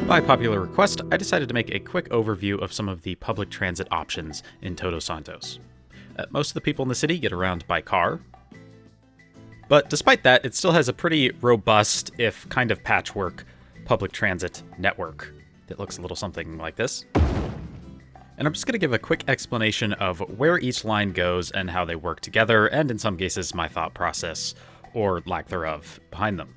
By popular request, I decided to make a quick overview of some of the public transit options in Todos Santos. Most of the people in the city get around by car, but despite that, it still has a pretty robust, if kind of patchwork, public transit network that looks a little something like this. And I'm just going to give a quick explanation of where each line goes and how they work together, and in some cases my thought process, or lack thereof, behind them.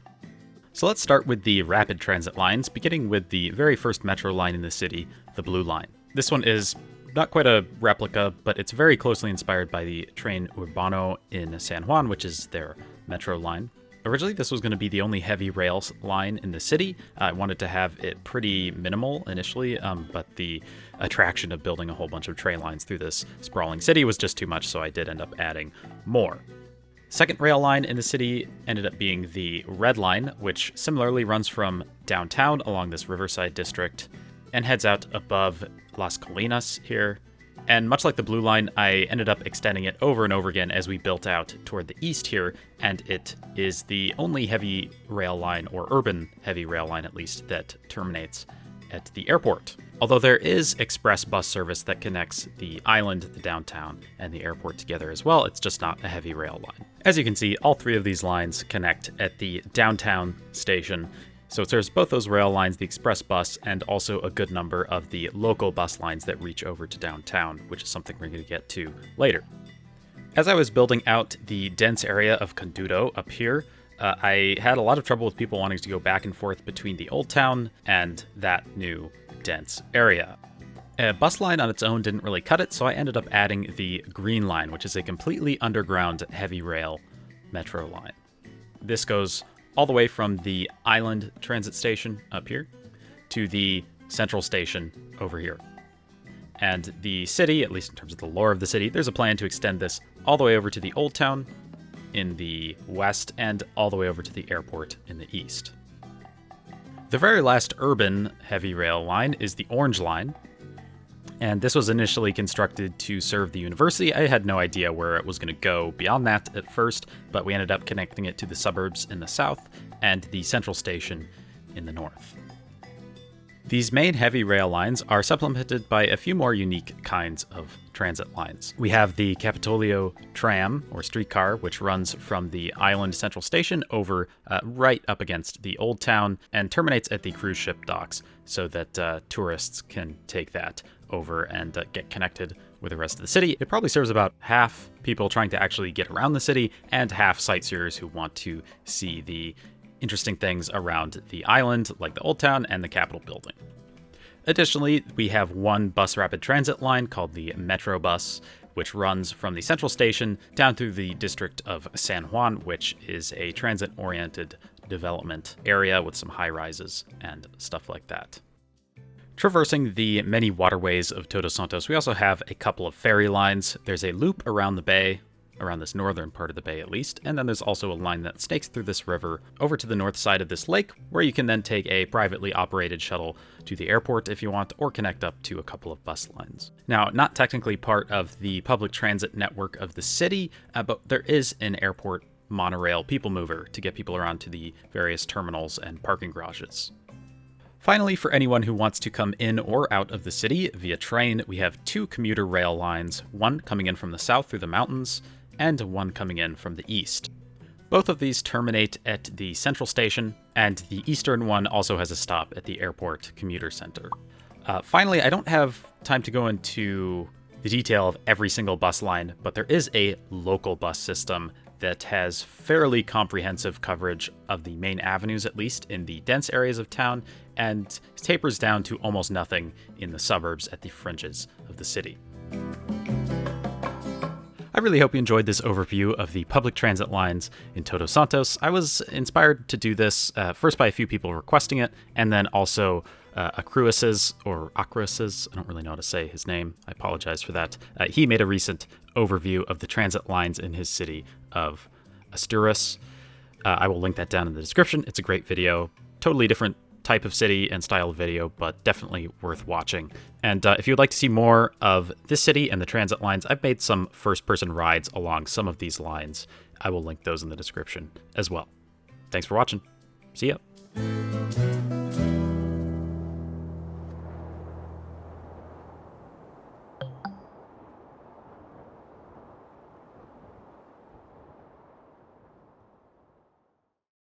So let's start with the rapid transit lines, beginning with the very first metro line in the city, the Blue Line. This one is not quite a replica, but it's very closely inspired by the Tren Urbano in San Juan, which is their metro line. Originally, this was going to be the only heavy rail line in the city. I wanted to have it pretty minimal initially, but the attraction of building a whole bunch of train lines through this sprawling city was just too much, so I did end up adding more. Second rail line in the city ended up being the Red Line, which similarly runs from downtown along this riverside district and heads out above Las Colinas here. And much like the Blue Line, I ended up extending it over and over again as we built out toward the east here, and it is the only heavy rail line, or urban heavy rail line at least, that terminates at the airport. Although there is express bus service that connects the island, the downtown, and the airport together as well, it's just not a heavy rail line. As you can see, all three of these lines connect at the downtown station, so it serves both those rail lines, the express bus, and also a good number of the local bus lines that reach over to downtown, which is something we're going to get to later. As I was building out the dense area of Condudo up here, I had a lot of trouble with people wanting to go back and forth between the old town and that new dense area. A bus line on its own didn't really cut it, so I ended up adding the Green Line, which is a completely underground heavy rail metro line. This goes all the way from the Island transit station up here to the Central station over here. And the city, at least in terms of the lore of the city, there's a plan to extend this all the way over to the Old Town in the west and all the way over to the airport in the east. The very last urban heavy rail line is the Orange Line, and this was initially constructed to serve the university. I had no idea where it was going to go beyond that at first, but we ended up connecting it to the suburbs in the south and the Central Station in the north. These main heavy rail lines are supplemented by a few more unique kinds of transit lines. We have the Capitolio tram, or streetcar, which runs from the Island Central Station over right up against the Old Town and terminates at the cruise ship docks so that tourists can take that over and get connected with the rest of the city. It probably serves about half people trying to actually get around the city and half sightseers who want to see the interesting things around the island, like the Old Town and the Capitol building. Additionally, we have one bus rapid transit line called the Metrobus, which runs from the Central Station down through the district of San Juan, which is a transit-oriented development area with some high-rises and stuff like that. Traversing the many waterways of Todos Santos, we also have a couple of ferry lines. There's a loop around the bay, around this northern part of the bay at least, and then there's also a line that snakes through this river over to the north side of this lake, where you can then take a privately operated shuttle to the airport if you want, or connect up to a couple of bus lines. Now, not technically part of the public transit network of the city, but there is an airport monorail people mover to get people around to the various terminals and parking garages. Finally, for anyone who wants to come in or out of the city via train, we have two commuter rail lines, one coming in from the south through the mountains, and one coming in from the east. Both of these terminate at the Central Station, and the eastern one also has a stop at the Airport Commuter Center. Finally, I don't have time to go into the detail of every single bus line, but there is a local bus system that has fairly comprehensive coverage of the main avenues, at least in the dense areas of town, and tapers down to almost nothing in the suburbs at the fringes of the city. I really hope you enjoyed this overview of the public transit lines in Todos Santos. I was inspired to do this first by a few people requesting it, and then also Acruis's, or Acruis's, I don't really know how to say his name, I apologize for that. He made a recent overview of the transit lines in his city of Asturias. I will link that down in the description. It's a great video, totally different type of city and style of video, but definitely worth watching. And if you'd like to see more of this city and the transit lines, I've made some first-person rides along some of these lines. I will link those in the description as well. Thanks for watching. See ya.